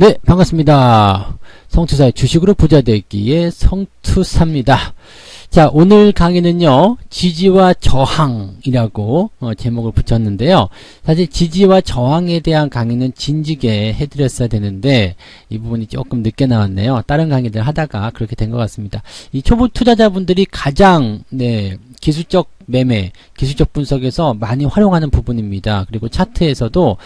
네, 반갑습니다. 성투사의 주식으로 부자 되기의 성투사입니다. 자, 오늘 강의는요, 지지와 저항이라고 제목을 붙였는데요. 사실 지지와 저항에 대한 강의는 진지게 해드렸어야 되는데 이 부분이 조금 늦게 나왔네요. 다른 강의들 하다가 그렇게 된 것 같습니다. 이 초보 투자자분들이 가장 기술적 매매, 기술적 분석에서 많이 활용하는 부분입니다. 그리고 차트에서도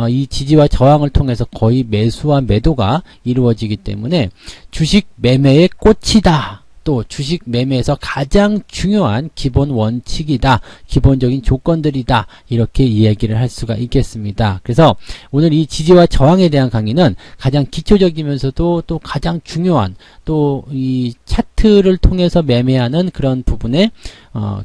이 지지와 저항을 통해서 거의 매수와 매도가 이루어지기 때문에 주식 매매의 꽃이다. 또 주식 매매에서 가장 중요한 기본 원칙이다. 기본적인 조건들이다. 이렇게 이야기를 할 수가 있겠습니다. 그래서 오늘 이 지지와 저항에 대한 강의는 가장 기초적이면서도 또 가장 중요한 또 이 차트를 통해서 매매하는 그런 부분에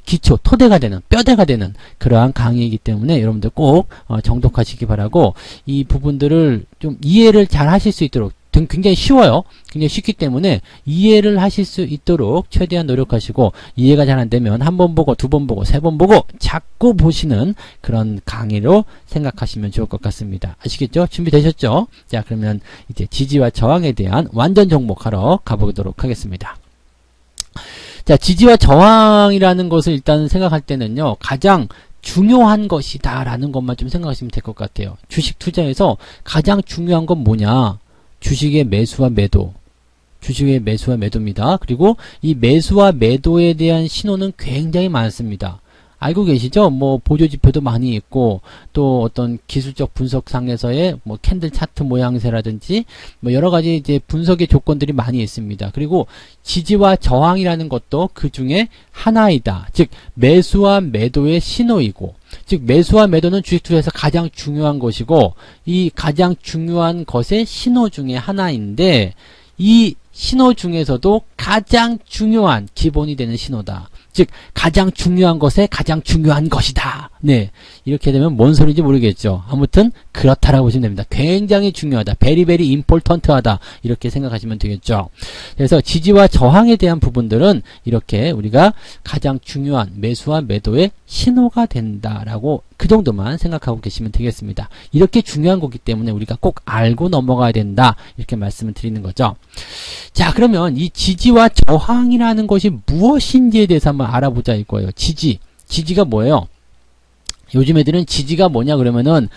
기초, 토대가 되는, 뼈대가 되는 그러한 강의이기 때문에 여러분들 꼭 정독하시기 바라고 이 부분들을 좀 이해를 잘 하실 수 있도록 굉장히 쉬워요. 굉장히 쉽기 때문에 이해를 하실 수 있도록 최대한 노력하시고 이해가 잘 안되면 한 번 보고 두 번 보고 세 번 보고 자꾸 보시는 그런 강의로 생각하시면 좋을 것 같습니다. 아시겠죠? 준비되셨죠? 자, 그러면 이제 지지와 저항에 대한 완전 정복하러 가보도록 하겠습니다. 자, 지지와 저항이라는 것을 일단 생각할 때는요, 가장 중요한 것이다 라는 것만 좀 생각하시면 될 것 같아요. 주식 투자에서 가장 중요한 건 뭐냐? 주식의 매수와 매도, 주식의 매수와 매도입니다. 그리고 이 매수와 매도에 대한 신호는 굉장히 많습니다. 알고 계시죠? 뭐 보조지표도 많이 있고 또 어떤 기술적 분석상에서의 뭐 캔들 차트 모양새라든지 뭐 여러가지 이제 분석의 조건들이 많이 있습니다. 그리고 지지와 저항이라는 것도 그 중에 하나이다. 즉 매수와 매도의 신호이고, 즉 매수와 매도는 주식 투자에서 가장 중요한 것이고 이 가장 중요한 것의 신호 중에 하나인데 이 신호 중에서도 가장 중요한 기본이 되는 신호다. 즉 가장 중요한 것에 가장 중요한 것이다. 네, 이렇게 되면 뭔 소리인지 모르겠죠. 아무튼 그렇다라고 보시면 됩니다. 굉장히 중요하다. 베리베리 임포턴트하다. 이렇게 생각하시면 되겠죠. 그래서 지지와 저항에 대한 부분들은 이렇게 우리가 가장 중요한 매수와 매도의 신호가 된다라고 그 정도만 생각하고 계시면 되겠습니다. 이렇게 중요한 거기 때문에 우리가 꼭 알고 넘어가야 된다. 이렇게 말씀을 드리는 거죠. 자, 그러면 이 지지와 저항이라는 것이 무엇인지에 대해서 한번 알아보자 이거예요. 지지가 뭐예요? 요즘 애들은 지지가 뭐냐 그러면은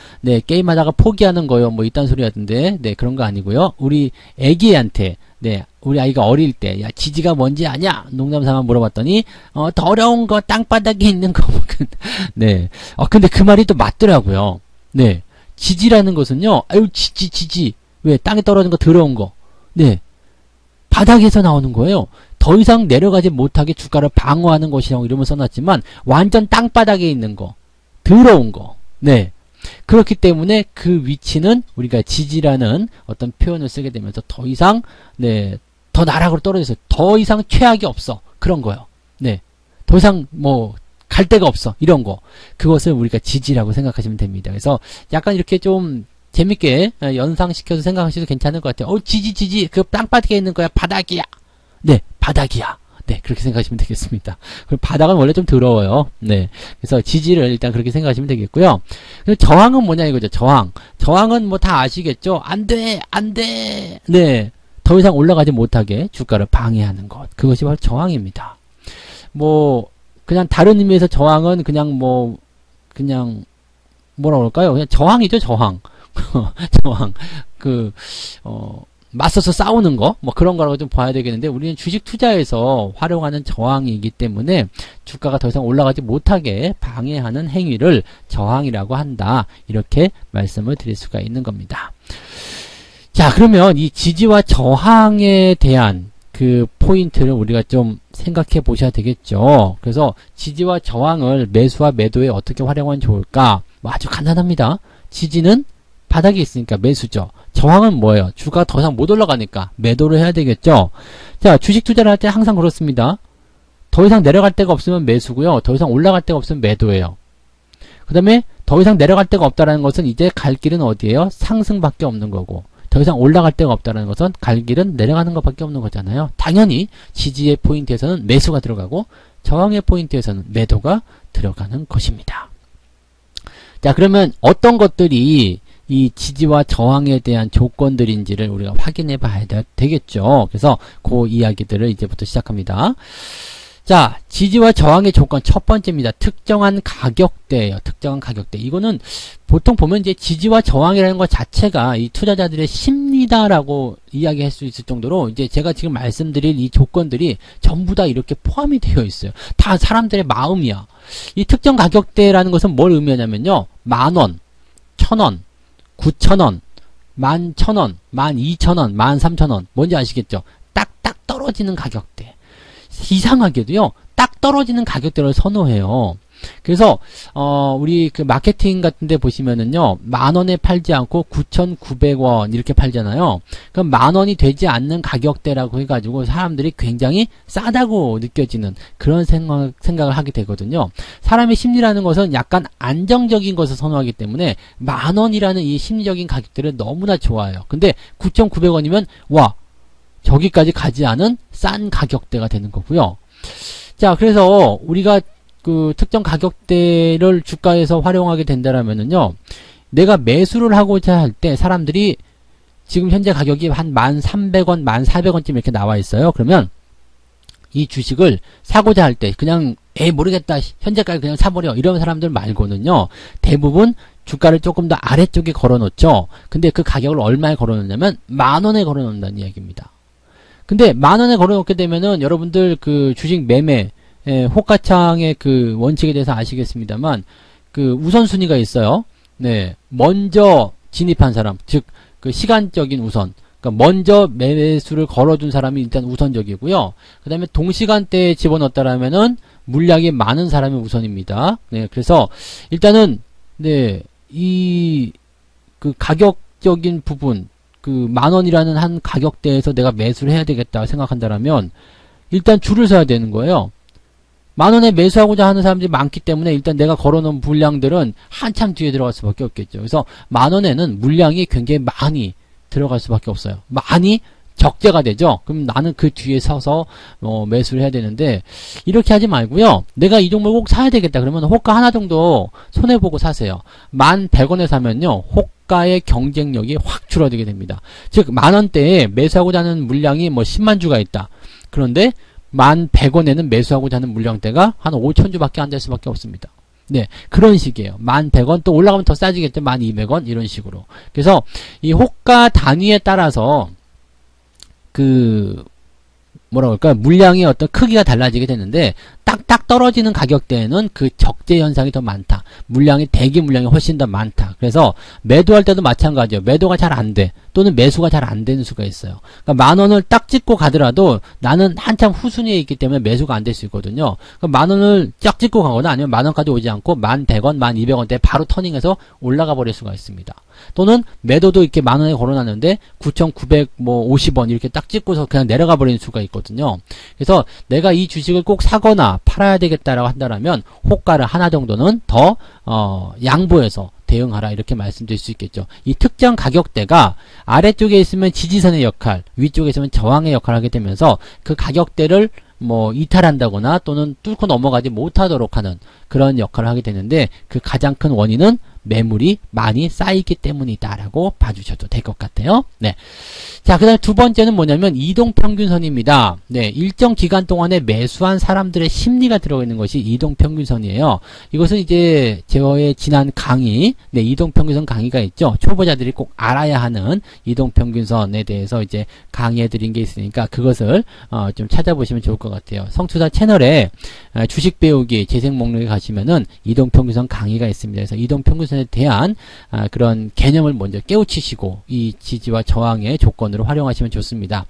게임하다가 포기하는 거요 뭐 이딴 소리 하던데 그런 거 아니고요. 우리 애기한테 우리 아이가 어릴 때 야 지지가 뭔지 아냐? 농담삼아 물어봤더니 더러운 거 땅바닥에 있는 거 근데 그 말이 또 맞더라고요. 지지라는 것은요. 아유 지지 왜 땅에 떨어진 거 더러운 거 바닥에서 나오는 거예요. 더 이상 내려가지 못하게 주가를 방어하는 것이라고 이름을 써놨지만 완전 땅바닥에 있는 거 더러운 거 그렇기 때문에 그 위치는 우리가 지지라는 어떤 표현을 쓰게 되면서 더 이상 더 나락으로 떨어져서 더 이상 최악이 없어 그런 거요. 더 이상 뭐 갈 데가 없어 이런 거 그것을 우리가 지지라고 생각하시면 됩니다. 그래서 약간 이렇게 좀 재밌게 연상시켜서 생각하셔도 괜찮을 것 같아요. 지지 그 땅바닥에 있는 거야 바닥이야. 바닥이야. 그렇게 생각하시면 되겠습니다. 그리고 바닥은 원래 좀 더러워요. 그래서 지지를 일단 그렇게 생각하시면 되겠고요. 그리고 저항은 뭐냐 이거죠. 저항은 뭐 다 아시겠죠? 안 돼. 더 이상 올라가지 못하게 주가를 방해하는 것. 그것이 바로 저항입니다. 뭐 그냥 다른 의미에서 저항은 그냥 뭐라 그럴까요? 그냥 저항이죠, 저항. 저항. 맞서서 싸우는 거, 뭐 그런 거라고 좀 봐야 되겠는데, 우리는 주식 투자에서 활용하는 저항이기 때문에 주가가 더 이상 올라가지 못하게 방해하는 행위를 저항이라고 한다. 이렇게 말씀을 드릴 수가 있는 겁니다. 자, 그러면 이 지지와 저항에 대한 그 포인트를 우리가 좀 생각해 보셔야 되겠죠. 그래서 지지와 저항을 매수와 매도에 어떻게 활용하면 좋을까? 뭐 아주 간단합니다. 지지는 바닥에 있으니까 매수죠. 저항은 뭐예요? 주가 더 이상 못 올라가니까 매도를 해야 되겠죠. 자, 주식 투자를 할 때 항상 그렇습니다. 더 이상 내려갈 데가 없으면 매수고요. 더 이상 올라갈 데가 없으면 매도예요. 그 다음에 더 이상 내려갈 데가 없다라는 것은 이제 갈 길은 어디예요? 상승밖에 없는 거고, 더 이상 올라갈 데가 없다는 것은 갈 길은 내려가는 것밖에 없는 거잖아요. 당연히 지지의 포인트에서는 매수가 들어가고 저항의 포인트에서는 매도가 들어가는 것입니다. 자, 그러면 어떤 것들이 이 지지와 저항에 대한 조건들인지를 우리가 확인해 봐야 되겠죠. 그래서 그 이야기들을 이제부터 시작합니다. 자, 지지와 저항의 조건 첫 번째입니다. 특정한 가격대예요. 특정한 가격대. 이거는 보통 보면 이제 지지와 저항이라는 것 자체가 이 투자자들의 심리다라고 이야기할 수 있을 정도로 이제 제가 지금 말씀드릴 이 조건들이 전부 다 이렇게 포함이 되어 있어요. 다 사람들의 마음이야. 이 특정 가격대라는 것은 뭘 의미하냐면요. 10,000원, 1,000원, 9,000원, 11,000원, 12,000원, 13,000원. 뭔지 아시겠죠? 딱딱 떨어지는 가격대. 이상하게도요, 딱 떨어지는 가격대를 선호해요. 그래서, 우리 그 마케팅 같은 데 보시면은요, 10,000원에 팔지 않고 9,900원 이렇게 팔잖아요. 그럼 10,000원이 되지 않는 가격대라고 해가지고 사람들이 굉장히 싸다고 느껴지는 그런 생각을 하게 되거든요. 사람의 심리라는 것은 약간 안정적인 것을 선호하기 때문에 10,000원이라는 이 심리적인 가격대를 너무나 좋아해요. 근데 9,900원이면, 와, 저기까지 가지 않은 싼 가격대가 되는 거고요. 자, 그래서 우리가 그 특정 가격대를 주가에서 활용하게 된다라면은요, 내가 매수를 하고자 할 때 사람들이 지금 현재 가격이 한 1,300원, 1,400원쯤 이렇게 나와 있어요. 그러면 이 주식을 사고자 할 때 그냥 에이 모르겠다, 현재까지 그냥 사버려, 이런 사람들 말고는요, 대부분 주가를 조금 더 아래쪽에 걸어 놓죠. 근데 그 가격을 얼마에 걸어 놓냐면 10,000원에 걸어 놓는다는 이야기입니다. 근데 10,000원에 걸어 놓게 되면은 여러분들 그 주식 매매 호가창의 그 원칙에 대해서 아시겠습니다만, 그 우선순위가 있어요. 네, 먼저 진입한 사람, 즉 그 시간적인 우선, 그러니까 먼저 매수를 걸어준 사람이 일단 우선적이고요. 그 다음에 동시간대에 집어넣었다라면은 물량이 많은 사람이 우선입니다. 네, 그래서 일단은 네, 이 그 가격적인 부분, 그 10,000원이라는 한 가격대에서 내가 매수를 해야 되겠다 생각한다라면 일단 줄을 서야 되는 거예요. 10,000원에 매수하고자 하는 사람들이 많기 때문에 일단 내가 걸어놓은 물량들은 한참 뒤에 들어갈 수밖에 없겠죠. 그래서 10,000원에는 물량이 굉장히 많이 들어갈 수밖에 없어요. 많이 적재가 되죠. 그럼 나는 그 뒤에 서서 매수를 해야 되는데, 이렇게 하지 말고요, 내가 이 종목을 꼭 사야 되겠다 그러면 호가 하나 정도 손해보고 사세요. 1,100원에 사면요, 호가의 경쟁력이 확 줄어들게 됩니다. 즉 10,000원대에 매수하고자 하는 물량이 뭐 10만 주가 있다. 그런데 1,100원에는 매수하고자 하는 물량대가 한 5,000주밖에 안 될 수밖에 없습니다. 네, 그런 식이에요. 1,100원, 또 올라가면 더 싸지겠죠. 1,200원, 이런 식으로. 그래서 이 호가 단위에 따라서 그 뭐라고 할까, 물량의 어떤 크기가 달라지게 되는데, 딱딱 떨어지는 가격대에는 그 적재 현상이 더 많다. 물량이, 대기 물량이 훨씬 더 많다. 그래서 매도할 때도 마찬가지예요. 매도가 잘 안 돼. 또는 매수가 잘 안 되는 수가 있어요. 그러니까 10,000원을 딱 찍고 가더라도 나는 한참 후순위에 있기 때문에 매수가 안 될 수 있거든요. 그러니까 10,000원을 쫙 찍고 가거나 아니면 10,000원까지 오지 않고 1,100원, 1,200원대 바로 터닝해서 올라가 버릴 수가 있습니다. 또는 매도도 이렇게 10,000원에 걸어놨는데 9,950원 이렇게 딱 찍고서 그냥 내려가 버리는 수가 있거든요. 그래서 내가 이 주식을 꼭 사거나 팔아야 되겠다라고 한다면 호가를 하나 정도는 더 양보해서 대응하라, 이렇게 말씀드릴 수 있겠죠. 이 특정 가격대가 아래쪽에 있으면 지지선의 역할, 위쪽에 있으면 저항의 역할을 하게 되면서 그 가격대를 뭐 이탈한다거나 또는 뚫고 넘어가지 못하도록 하는 그런 역할을 하게 되는데, 그 가장 큰 원인은 매물이 많이 쌓이기 때문이다라고 봐주셔도 될 것 같아요. 네. 자, 그 다음에 두 번째는 뭐냐면 이동평균선입니다. 네, 일정 기간 동안에 매수한 사람들의 심리가 들어있는 것이 이동평균선이에요. 이것은 이제 저의 지난 강의, 네, 이동평균선 강의가 있죠. 초보자들이 꼭 알아야 하는 이동평균선에 대해서 이제 강의해드린 게 있으니까 그것을 좀 찾아보시면 좋을 것 같아요. 성투자 채널에 주식 배우기 재생 목록에 가시면은 이동평균선 강의가 있습니다. 그래서 이동평균선에 대한 그런 개념을 먼저 깨우치시고 이 지지와 저항의 조건으로 활용하시면 좋습니다.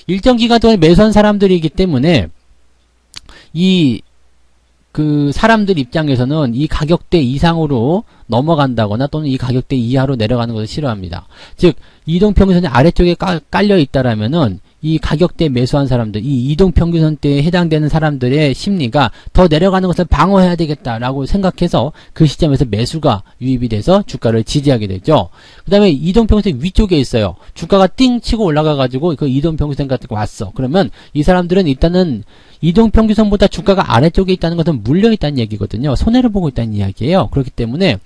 일정 기간 동안 매수한 사람들이기 때문에 그 사람들 입장에서는 이 가격대 이상으로 넘어간다거나 또는 이 가격대 이하로 내려가는 것을 싫어합니다. 즉 이동평균선이 아래쪽에 깔려 있다라면은 이 가격대 매수한 사람들, 이 이동평균선대에 해당되는 사람들의 심리가 더 내려가는 것을 방어해야 되겠다라고 생각해서 그 시점에서 매수가 유입이 돼서 주가를 지지하게 되죠. 그 다음에 이동평균선 위쪽에 있어요. 주가가 띵 치고 올라가가지고 그 이동평균선 같은 거 왔어. 그러면 이 사람들은 일단은 이동평균선보다 주가가 아래쪽에 있다는 것은 물려있다는 얘기거든요. 손해를 보고 있다는 이야기예요. 그렇기 때문에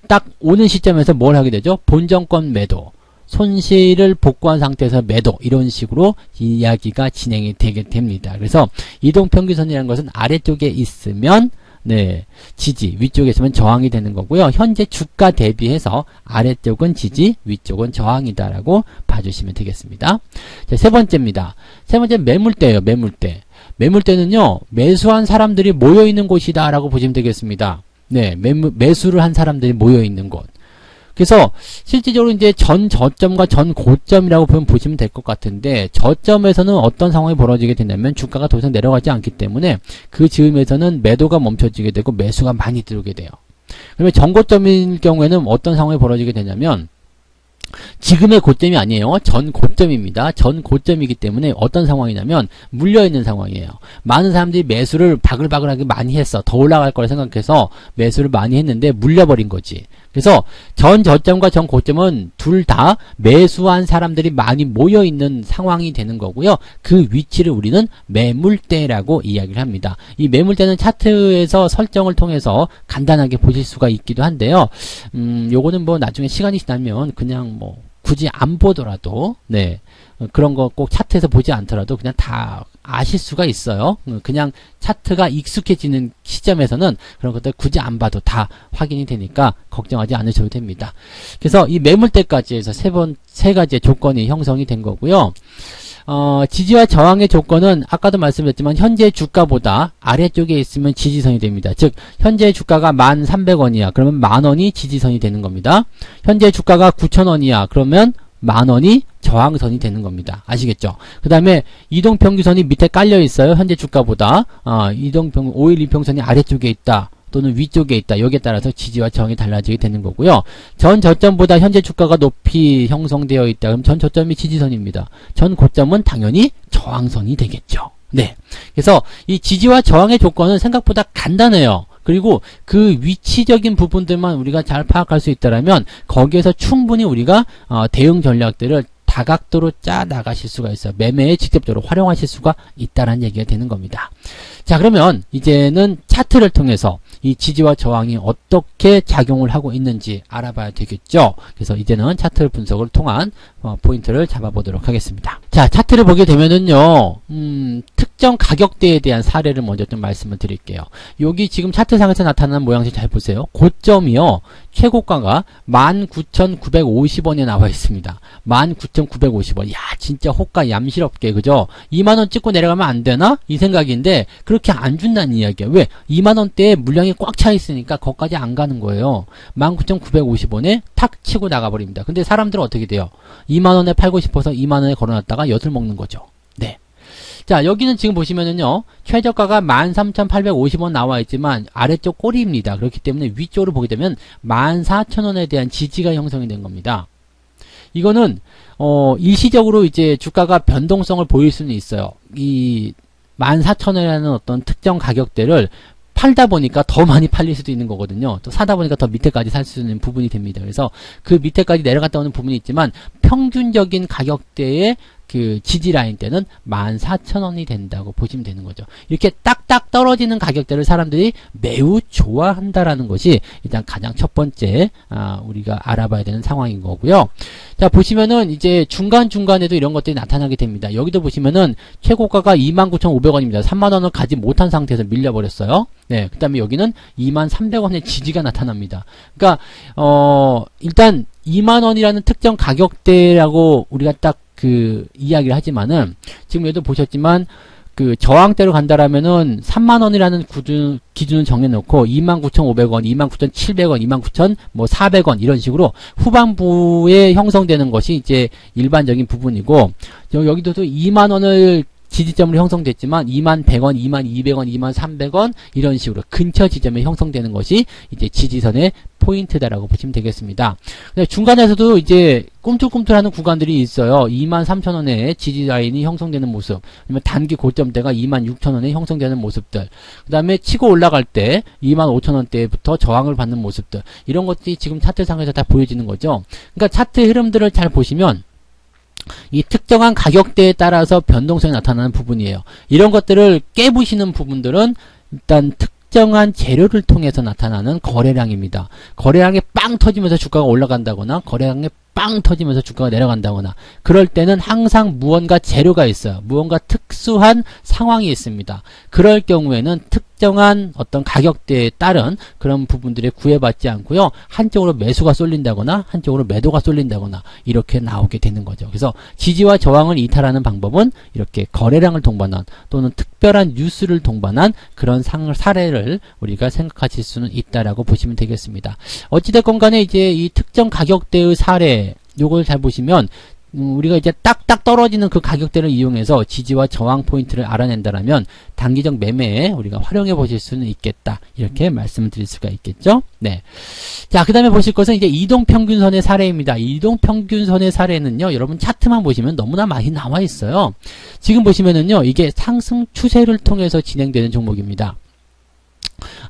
딱 오는 시점에서 뭘 하게 되죠? 본정권 매도. 손실을 복구한 상태에서 매도 이런 식으로 이야기가 진행이 되게 됩니다. 그래서 이동평균선이라는 것은 아래쪽에 있으면 네, 지지, 위쪽에 있으면 저항이 되는 거고요. 현재 주가 대비해서 아래쪽은 지지, 위쪽은 저항이다라고 봐주시면 되겠습니다. 자, 세 번째입니다. 세 번째는 매물대예요. 매물대. 매물대는요, 매수한 사람들이 모여있는 곳이다라고 보시면 되겠습니다. 네, 매수를 한 사람들이 모여있는 곳. 그래서 실질적으로 이제 전 저점과 전 고점이라고 보시면 될 것 같은데, 저점에서는 어떤 상황이 벌어지게 되냐면 주가가 더 이상 내려가지 않기 때문에 그 즈음에서는 매도가 멈춰지게 되고 매수가 많이 들어오게 돼요. 그러면 전고점일 경우에는 어떤 상황이 벌어지게 되냐면 지금의 고점이 아니에요. 전 고점입니다. 전 고점이기 때문에 어떤 상황이냐면 물려있는 상황이에요. 많은 사람들이 매수를 바글바글하게 많이 했어. 더 올라갈 거라 생각해서 매수를 많이 했는데 물려버린 거지. 그래서 전 저점과 전 고점은 둘 다 매수한 사람들이 많이 모여있는 상황이 되는 거고요. 그 위치를 우리는 매물대라고 이야기를 합니다. 이 매물대는 차트에서 설정을 통해서 간단하게 보실 수가 있기도 한데요. 요거는 뭐 나중에 시간이 지나면 그냥 뭐 굳이 안 보더라도 네, 그런 거 꼭 차트에서 보지 않더라도 그냥 다 아실 수가 있어요. 그냥 차트가 익숙해지는 시점에서는 그런 것들 굳이 안 봐도 다 확인이 되니까 걱정하지 않으셔도 됩니다. 그래서 이 매물대까지 해서 세 가지의 조건이 형성이 된 거고요. 지지와 저항의 조건은 아까도 말씀드렸지만 현재 주가보다 아래쪽에 있으면 지지선이 됩니다. 즉 현재 주가가 1,300원이야. 그러면 10,000원이 지지선이 되는 겁니다. 현재 주가가 9,000원이야. 그러면 10,000원이 저항선이 되는 겁니다. 아시겠죠? 그 다음에 이동평균선이 밑에 깔려 있어요. 현재 주가보다 5일 이평선이 아래쪽에 있다. 또는 위쪽에 있다. 여기에 따라서 지지와 저항이 달라지게 되는 거고요. 전 저점보다 현재 주가가 높이 형성되어 있다. 그럼 전 저점이 지지선입니다. 전 고점은 당연히 저항선이 되겠죠. 네. 그래서 이 지지와 저항의 조건은 생각보다 간단해요. 그리고 그 위치적인 부분들만 우리가 잘 파악할 수 있다면 거기에서 충분히 우리가 대응 전략들을 다각도로 짜 나가실 수가 있어요. 매매에 직접적으로 활용하실 수가 있다는 얘기가 되는 겁니다. 자, 그러면 이제는 차트를 통해서 이 지지와 저항이 어떻게 작용을 하고 있는지 알아봐야 되겠죠. 그래서 이제는 차트 분석을 통한 포인트를 잡아보도록 하겠습니다. 자, 차트를 보게 되면은요, 특정 가격대에 대한 사례를 먼저 좀 말씀을 드릴게요. 여기 지금 차트상에서 나타나는 모양새 잘 보세요. 고점이요, 최고가가 19,950원에 나와 있습니다. 19,950원. 야, 진짜 호가 얌실없게, 그죠? 2만원 찍고 내려가면 안 되나? 이 생각인데, 그렇게 안 준다는 이야기야. 왜? 2만원대에 물량이 꽉 차 있으니까 거기까지 안 가는 거예요. 19,950원에 탁 치고 나가버립니다. 근데 사람들은 어떻게 돼요? 2만원에 팔고 싶어서 2만원에 걸어놨다가 엿을 먹는 거죠. 네. 자, 여기는 지금 보시면은요, 최저가가 13,850원 나와 있지만 아래쪽 꼬리입니다. 그렇기 때문에 위쪽으로 보게 되면 14,000원에 대한 지지가 형성이 된 겁니다. 이거는 일시적으로 이제 주가가 변동성을 보일 수는 있어요. 이 14,000원이라는 어떤 특정 가격대를 팔다 보니까 더 많이 팔릴 수도 있는 거거든요. 또 사다 보니까 더 밑에까지 살 수 있는 부분이 됩니다. 그래서 그 밑에까지 내려갔다 오는 부분이 있지만 평균적인 가격대의 그 지지 라인 때는 14,000원이 된다고 보시면 되는 거죠. 이렇게 딱딱 떨어지는 가격대를 사람들이 매우 좋아한다라는 것이 일단 가장 첫 번째 우리가 알아봐야 되는 상황인 거고요. 자, 보시면은 이제 중간중간에도 이런 것들이 나타나게 됩니다. 여기도 보시면은 최고가가 29,500원입니다. 3만원을 가지 못한 상태에서 밀려버렸어요. 네, 그 다음에 여기는 23,300원의 지지가 나타납니다. 그러니까 일단 2만원이라는 특정 가격대라고 우리가 딱 그 이야기를 하지만은 지금 여기도 보셨지만 그 저항대로 간다라면은 3만원이라는 기준을 정해놓고 29,500원, 29,700원, 29,400원 이런 식으로 후반부에 형성되는 것이 이제 일반적인 부분이고, 여기도 또 2만원을 지지점으로 형성됐지만 21,100원, 22,200원, 23,300원 이런 식으로 근처 지점에 형성되는 것이 이제 지지선의 포인트다라고 보시면 되겠습니다. 중간에서도 이제 꿈틀꿈틀하는 구간들이 있어요. 23,000원에 지지 라인이 형성되는 모습, 아니면 단기 고점대가 26,000원에 형성되는 모습들, 그 다음에 치고 올라갈 때 25,000원대부터 저항을 받는 모습들, 이런 것들이 지금 차트상에서 다 보여지는 거죠. 그러니까 차트 흐름들을 잘 보시면 이 특정한 가격대에 따라서 변동성이 나타나는 부분이에요. 이런 것들을 깨부시는 부분들은 일단 특정한 재료를 통해서 나타나는 거래량입니다. 거래량이 빵 터지면서 주가가 올라간다거나 거래량이 빵 터지면서 주가가 내려간다거나 그럴 때는 항상 무언가 재료가 있어요. 무언가 특수한 상황이 있습니다. 그럴 경우에는 특정한 어떤 가격대에 따른 그런 부분들에 구애받지 않고요. 한쪽으로 매수가 쏠린다거나 한쪽으로 매도가 쏠린다거나 이렇게 나오게 되는 거죠. 그래서 지지와 저항을 이탈하는 방법은 이렇게 거래량을 동반한 또는 특별한 뉴스를 동반한 그런 사례를 우리가 생각하실 수는 있다라고 보시면 되겠습니다. 어찌됐건 간에 이제 이 특정 가격대의 사례 요걸 잘 보시면 우리가 이제 딱딱 떨어지는 그 가격대를 이용해서 지지와 저항 포인트를 알아낸다라면 단기적 매매에 우리가 활용해 보실 수는 있겠다. 이렇게 말씀을 드릴 수가 있겠죠. 네. 자, 그 다음에 보실 것은 이제 이동평균선의 사례입니다. 이동평균선의 사례는요, 여러분 차트만 보시면 너무나 많이 나와 있어요. 지금 보시면은요, 이게 상승 추세를 통해서 진행되는 종목입니다.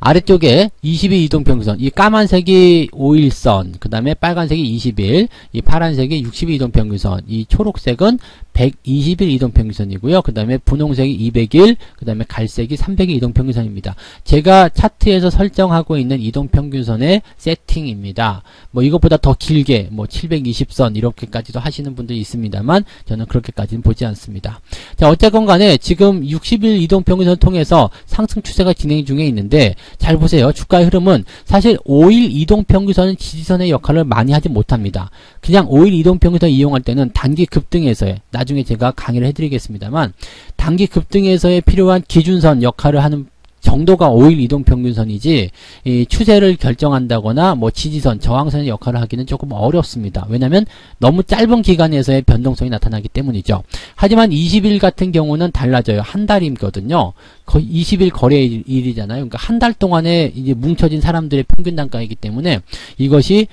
아래쪽에 22 이동평균선, 이 까만색이 5일선, 그 다음에 빨간색이 20일, 이 파란색이 62 이동평균선, 이 초록색은 120일 이동평균선이고요. 그 다음에 분홍색이 200일, 그 다음에 갈색이 300일 이동평균선입니다. 제가 차트에서 설정하고 있는 이동평균선의 세팅입니다. 뭐 이것보다 더 길게 뭐 720선 이렇게까지도 하시는 분들이 있습니다만 저는 그렇게까지는 보지 않습니다. 자, 어쨌건 간에 지금 60일 이동평균선을 통해서 상승 추세가 진행 중에 있는데 잘 보세요. 주가의 흐름은 사실 5일 이동평균선은 지지선의 역할을 많이 하지 못합니다. 그냥 5일 이동평균선 이용할 때는 단기 급등에서의 나중에 제가 강의를 해드리겠습니다만 단기 급등에서의 필요한 기준선 역할을 하는 정도가 5일 이동평균선이지 이 추세를 결정한다거나 뭐 지지선, 저항선의 역할을 하기는 조금 어렵습니다. 왜냐하면 너무 짧은 기간에서의 변동성이 나타나기 때문이죠. 하지만 20일 같은 경우는 달라져요. 한 달이거든요. 거의 20일 거래일이잖아요. 그러니까 한 달 동안에 이제 뭉쳐진 사람들의 평균 단가이기 때문에 이것이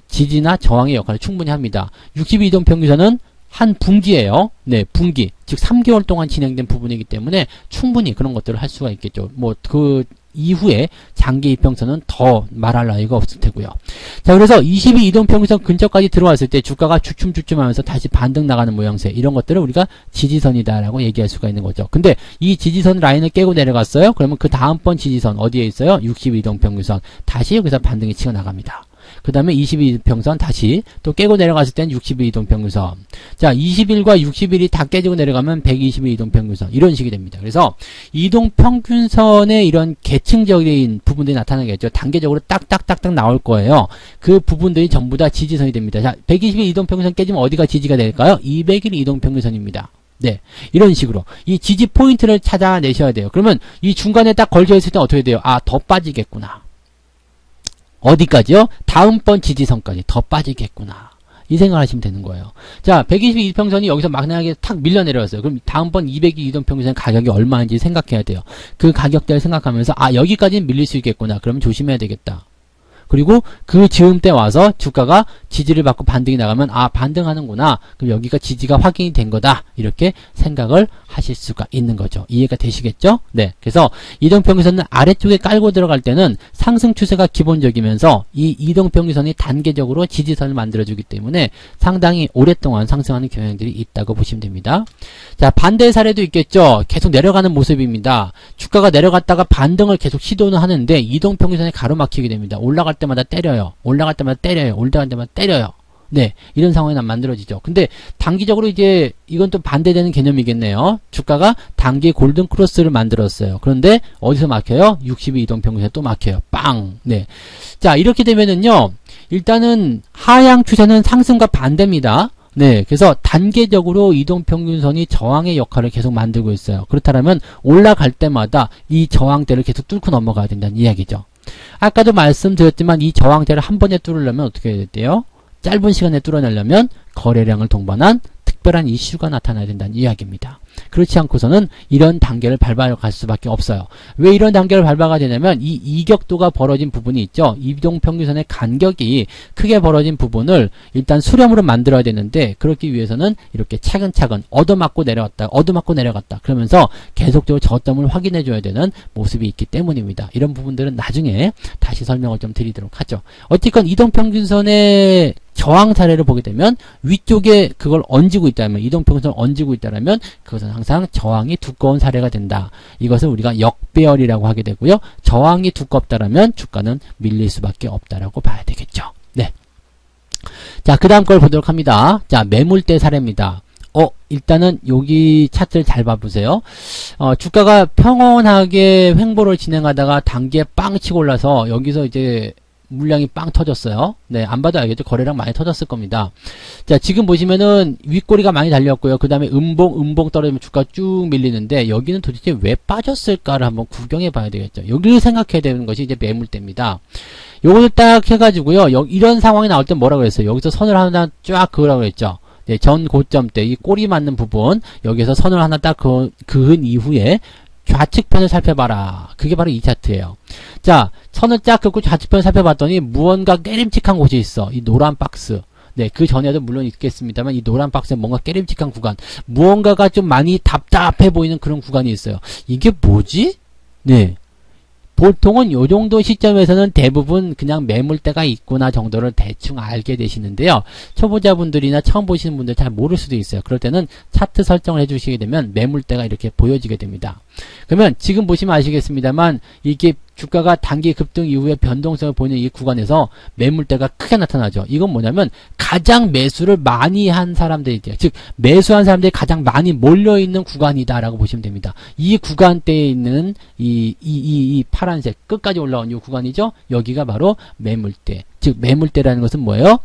지지나 저항의 역할을 충분히 합니다. 62 이동평균선은 한 분기예요. 네, 분기. 즉 3개월 동안 진행된 부분이기 때문에 충분히 그런 것들을 할 수가 있겠죠. 뭐 그 이후에 장기 이평선은 더 말할 나위가 없을 테고요. 자, 그래서 22 이동평균선 근처까지 들어왔을 때 주가가 주춤주춤하면서 다시 반등 나가는 모양새, 이런 것들을 우리가 지지선이다라고 얘기할 수가 있는 거죠. 근데 이 지지선 라인을 깨고 내려갔어요. 그러면 그 다음번 지지선 어디에 있어요? 62 이동평균선. 다시 여기서 반등이 치고 나갑니다. 그 다음에 22이동평균선 다시 또 깨고 내려갔을 땐 60일 이동평균선. 자, 20일과 60일이 다 깨지고 내려가면 120일 이동평균선. 이런 식이 됩니다. 그래서 이동평균선의 이런 계층적인 부분들이 나타나겠죠. 단계적으로 딱딱딱딱 나올 거예요. 그 부분들이 전부 다 지지선이 됩니다. 자, 120일 이동평균선 깨지면 어디가 지지가 될까요? 200일 이동평균선입니다. 네, 이런 식으로 이 지지 포인트를 찾아내셔야 돼요. 그러면 이 중간에 딱 걸쳐 있을 때 어떻게 돼요? 아, 더 빠지겠구나. 어디까지요? 다음번 지지선까지 더 빠지겠구나. 이 생각을 하시면 되는 거예요. 자, 122 이동평균선이 여기서 막연하게 탁 밀려 내려왔어요. 그럼 다음번 202 이동평균선 가격이 얼마인지 생각해야 돼요. 그 가격대를 생각하면서 아, 여기까지는 밀릴 수 있겠구나. 그러면 조심해야 되겠다. 그리고 그 즈음때 와서 주가가 지지를 받고 반등이 나가면 아, 반등하는구나. 그럼 여기가 지지가 확인이 된 거다. 이렇게 생각을 하실 수가 있는 거죠. 이해가 되시겠죠? 네. 그래서 이동평균선은 아래쪽에 깔고 들어갈 때는 상승 추세가 기본적이면서 이 이동평균선이 단계적으로 지지선을 만들어주기 때문에 상당히 오랫동안 상승하는 경향들이 있다고 보시면 됩니다. 자, 반대의 사례도 있겠죠. 계속 내려가는 모습입니다. 주가가 내려갔다가 반등을 계속 시도는 하는데 이동평균선이 가로막히게 됩니다. 올라갈 때마다 때려요. 올라갈 때마다 때려요. 올라갈 때마다 때려요. 네, 이런 상황이 만들어지죠. 근데 단기적으로 이제 이건 또 반대되는 개념이겠네요. 주가가 단기 골든 크로스를 만들었어요. 그런데 어디서 막혀요? 62 이동평균선에 또 막혀요. 빵. 네. 자, 이렇게 되면은요. 일단은 하향 추세는 상승과 반대입니다. 네, 그래서 단계적으로 이동평균선이 저항의 역할을 계속 만들고 있어요. 그렇다면 올라갈 때마다 이 저항대를 계속 뚫고 넘어가야 된다는 이야기죠. 아까도 말씀드렸지만 이 저항대를 한 번에 뚫으려면 어떻게 해야 돼요? 짧은 시간에 뚫어내려면 거래량을 동반한 특별한 이슈가 나타나야 된다는 이야기입니다. 그렇지 않고서는 이런 단계를 밟아갈 수밖에 없어요. 왜 이런 단계를 밟아가야 되냐면 이 이격도가 벌어진 부분이 있죠. 이동평균선의 간격이 크게 벌어진 부분을 일단 수렴으로 만들어야 되는데 그렇기 위해서는 이렇게 차근차근 얻어맞고 내려갔다 그러면서 계속적으로 저점을 확인해 줘야 되는 모습이 있기 때문입니다. 이런 부분들은 나중에 다시 설명을 좀 드리도록 하죠. 어쨌건 이동평균선의 저항 사례를 보게 되면 위쪽에 그걸 얹고 있다면, 이동평선을 얹고 있다면 그것은 항상 저항이 두꺼운 사례가 된다. 이것을 우리가 역배열이라고 하게 되고요. 저항이 두껍다라면 주가는 밀릴 수밖에 없다라고 봐야 되겠죠. 네. 자, 그 다음 걸 보도록 합니다. 자, 매물대 사례입니다. 일단은 여기 차트를 잘 봐보세요. 주가가 평온하게 횡보를 진행하다가 단기에 빵 치고 올라서 여기서 이제 물량이 빵 터졌어요. 네, 안 봐도 알겠죠? 거래량 많이 터졌을 겁니다. 자, 지금 보시면은 윗꼬리가 많이 달렸고요. 그 다음에 음봉 떨어지면 주가 쭉 밀리는데 여기는 도대체 왜 빠졌을까를 한번 구경해 봐야 되겠죠. 여기를 생각해야 되는 것이 이제 매물대입니다. 요거를 딱 해가지고요. 이런 상황이 나올 때 뭐라고 했어요? 여기서 선을 하나 쫙 그으라고 했죠. 네, 전 고점 때 이 꼬리 맞는 부분 여기서 선을 하나 딱 그은 이후에 좌측편을 살펴봐라. 그게 바로 이 차트예요. 자, 선을 쫙 긋고 좌측편을 살펴봤더니 무언가 깨림칙한 곳이 있어. 이 노란 박스. 네, 그 전에도 물론 있겠습니다만 이 노란 박스에 뭔가 깨림칙한 구간, 무언가가 좀 많이 답답해 보이는 그런 구간이 있어요. 이게 뭐지? 네. 보통은 요 정도 시점에서는 대부분 그냥 매물대가 있구나 정도를 대충 알게 되시는데요. 초보자분들이나 처음 보시는 분들 잘 모를 수도 있어요. 그럴 때는 차트 설정을 해주시게 되면 매물대가 이렇게 보여지게 됩니다. 그러면 지금 보시면 아시겠습니다만 이게 주가가 단기 급등 이후에 변동성을 보이는 이 구간에서 매물대가 크게 나타나죠. 이건 뭐냐면 가장 매수를 많이 한 사람들이에요. 즉 매수한 사람들이 가장 많이 몰려있는 구간이다라고 보시면 됩니다. 이 구간대에 있는 이 파란색 끝까지 올라온 이 구간이죠. 여기가 바로 매물대. 즉 매물대라는 것은 뭐예요?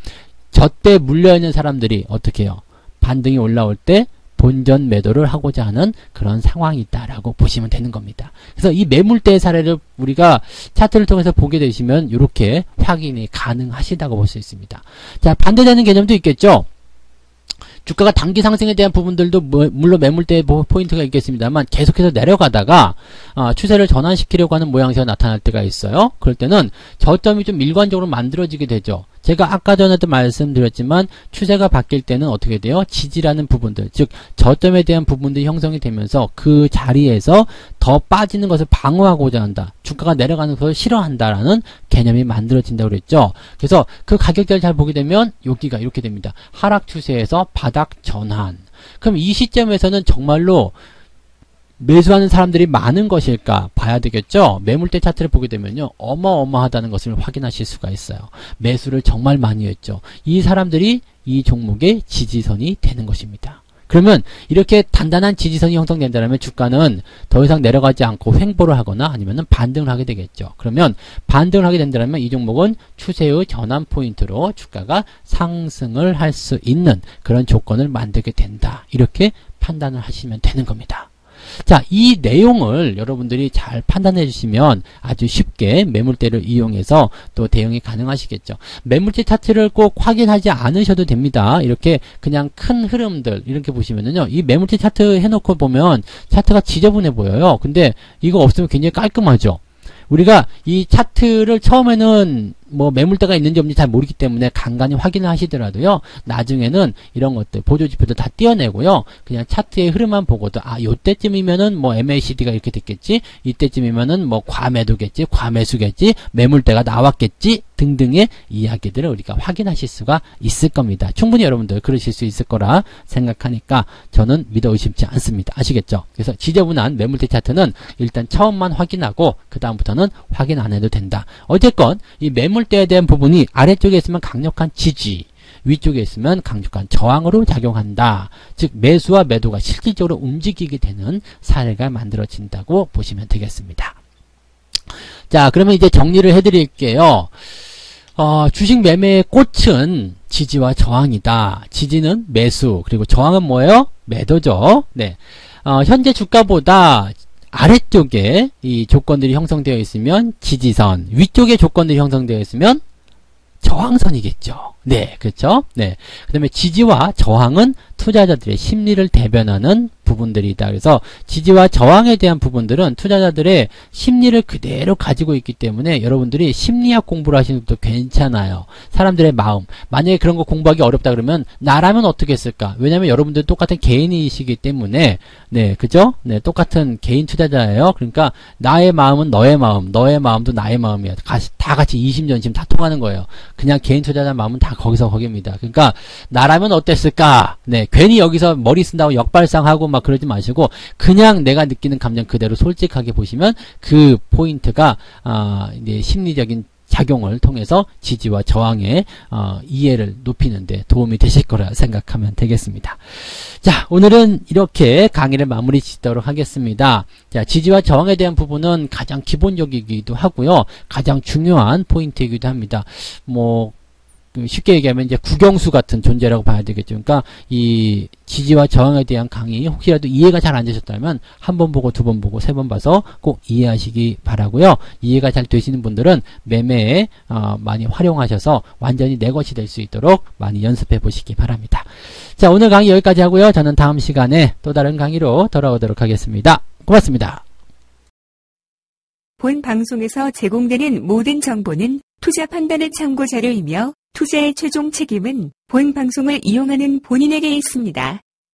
저때 물려있는 사람들이 어떻게 해요? 반등이 올라올 때 본전 매도를 하고자 하는 그런 상황이 있다라고 보시면 되는 겁니다. 그래서 이 매물대의 사례를 우리가 차트를 통해서 보게 되시면 이렇게 확인이 가능하시다고 볼 수 있습니다. 자, 반대되는 개념도 있겠죠. 주가가 단기 상승에 대한 부분들도 물론 매물대 포인트가 있겠습니다만 계속해서 내려가다가 추세를 전환시키려고 하는 모양새가 나타날 때가 있어요. 그럴 때는 저점이 좀 일관적으로 만들어지게 되죠. 제가 아까 전에도 말씀드렸지만 추세가 바뀔 때는 어떻게 돼요? 지지라는 부분들, 즉 저점에 대한 부분들이 형성이 되면서 그 자리에서 더 빠지는 것을 방어하고자 한다. 주가가 내려가는 것을 싫어한다라는 개념이 만들어진다고 그랬죠. 그래서 그 가격대를 잘 보게 되면 여기가 이렇게 됩니다. 하락 추세에서 바닥 전환. 그럼 이 시점에서는 정말로 매수하는 사람들이 많은 것일까 봐야 되겠죠. 매물대 차트를 보게 되면요, 어마어마하다는 것을 확인하실 수가 있어요. 매수를 정말 많이 했죠. 이 사람들이 이 종목의 지지선이 되는 것입니다. 그러면 이렇게 단단한 지지선이 형성된다면 주가는 더 이상 내려가지 않고 횡보를 하거나 아니면 반등을 하게 되겠죠. 그러면 반등을 하게 된다면 이 종목은 추세의 전환 포인트로 주가가 상승을 할 수 있는 그런 조건을 만들게 된다. 이렇게 판단을 하시면 되는 겁니다. 자, 이 내용을 여러분들이 잘 판단해 주시면 아주 쉽게 매물대를 이용해서 또 대응이 가능하시겠죠. 매물대 차트를 꼭 확인하지 않으셔도 됩니다. 이렇게 그냥 큰 흐름들 이렇게 보시면은요, 이 매물대 차트 해놓고 보면 차트가 지저분해 보여요. 근데 이거 없으면 굉장히 깔끔하죠. 우리가 이 차트를 처음에는 뭐 매물대가 있는지 없는지 잘 모르기 때문에 간간히 확인을 하시더라도요, 나중에는 이런 것들 보조지표도 다 띄어내고요, 그냥 차트의 흐름만 보고도 요때쯤이면은 뭐 MACD가 이렇게 됐겠지, 이때쯤이면은 뭐 과매도겠지, 과매수겠지, 매물대가 나왔겠지 등등의 이야기들을 우리가 확인하실 수가 있을 겁니다. 충분히 여러분들 그러실 수 있을 거라 생각하니까 저는 믿어 의심치 않습니다. 아시겠죠? 그래서 지저분한 매물대 차트는 일단 처음만 확인하고 그 다음부터는 확인 안 해도 된다. 어쨌건 이 매물대에 대한 부분이 아래쪽에 있으면 강력한 지지, 위쪽에 있으면 강력한 저항으로 작용한다. 즉 매수와 매도가 실질적으로 움직이게 되는 사례가 만들어진다고 보시면 되겠습니다. 자, 그러면 이제 정리를 해드릴게요. 주식 매매의 꽃은 지지와 저항이다. 지지는 매수, 그리고 저항은 뭐예요? 매도죠. 네. 현재 주가보다 아래쪽에 이 조건들이 형성되어 있으면 지지선, 위쪽에 조건들이 형성되어 있으면 저항선이겠죠. 네, 그렇죠? 네. 그 다음에 지지와 저항은 투자자들의 심리를 대변하는 부분들이다. 그래서 지지와 저항에 대한 부분들은 투자자들의 심리를 그대로 가지고 있기 때문에 여러분들이 심리학 공부를 하시는 것도 괜찮아요. 사람들의 마음. 만약에 그런 거 공부하기 어렵다 그러면 나라면 어떻게 했을까? 왜냐면 여러분들 똑같은 개인이시기 때문에, 네, 그죠? 네, 똑같은 개인 투자자예요. 그러니까 나의 마음은 너의 마음, 너의 마음도 나의 마음이야. 다 같이 20년 지금 다 통하는 거예요. 그냥 개인 투자자 마음은 다 거기서 거기입니다. 그러니까 나라면 어땠을까? 네, 괜히 여기서 머리 쓴다고 역발상하고 막 그러지 마시고 그냥 내가 느끼는 감정 그대로 솔직하게 보시면 그 포인트가 이제 심리적인 작용을 통해서 지지와 저항의 이해를 높이는 데 도움이 되실 거라 생각하면 되겠습니다. 자, 오늘은 이렇게 강의를 마무리 짓도록 하겠습니다. 자, 지지와 저항에 대한 부분은 가장 기본적이기도 하고요. 가장 중요한 포인트이기도 합니다. 뭐 쉽게 얘기하면 이제 국영수 같은 존재라고 봐야 되겠죠. 그러니까 이 지지와 저항에 대한 강의 혹시라도 이해가 잘 안 되셨다면 한 번 보고 두 번 보고 세 번 봐서 꼭 이해하시기 바라고요. 이해가 잘 되시는 분들은 매매에 많이 활용하셔서 완전히 내 것이 될 수 있도록 많이 연습해 보시기 바랍니다. 자, 오늘 강의 여기까지 하고요. 저는 다음 시간에 또 다른 강의로 돌아오도록 하겠습니다. 고맙습니다. 본 방송에서 제공되는 모든 정보는 투자 판단의 참고 자료이며 투자의 최종 책임은 본 방송을 이용하는 본인에게 있습니다.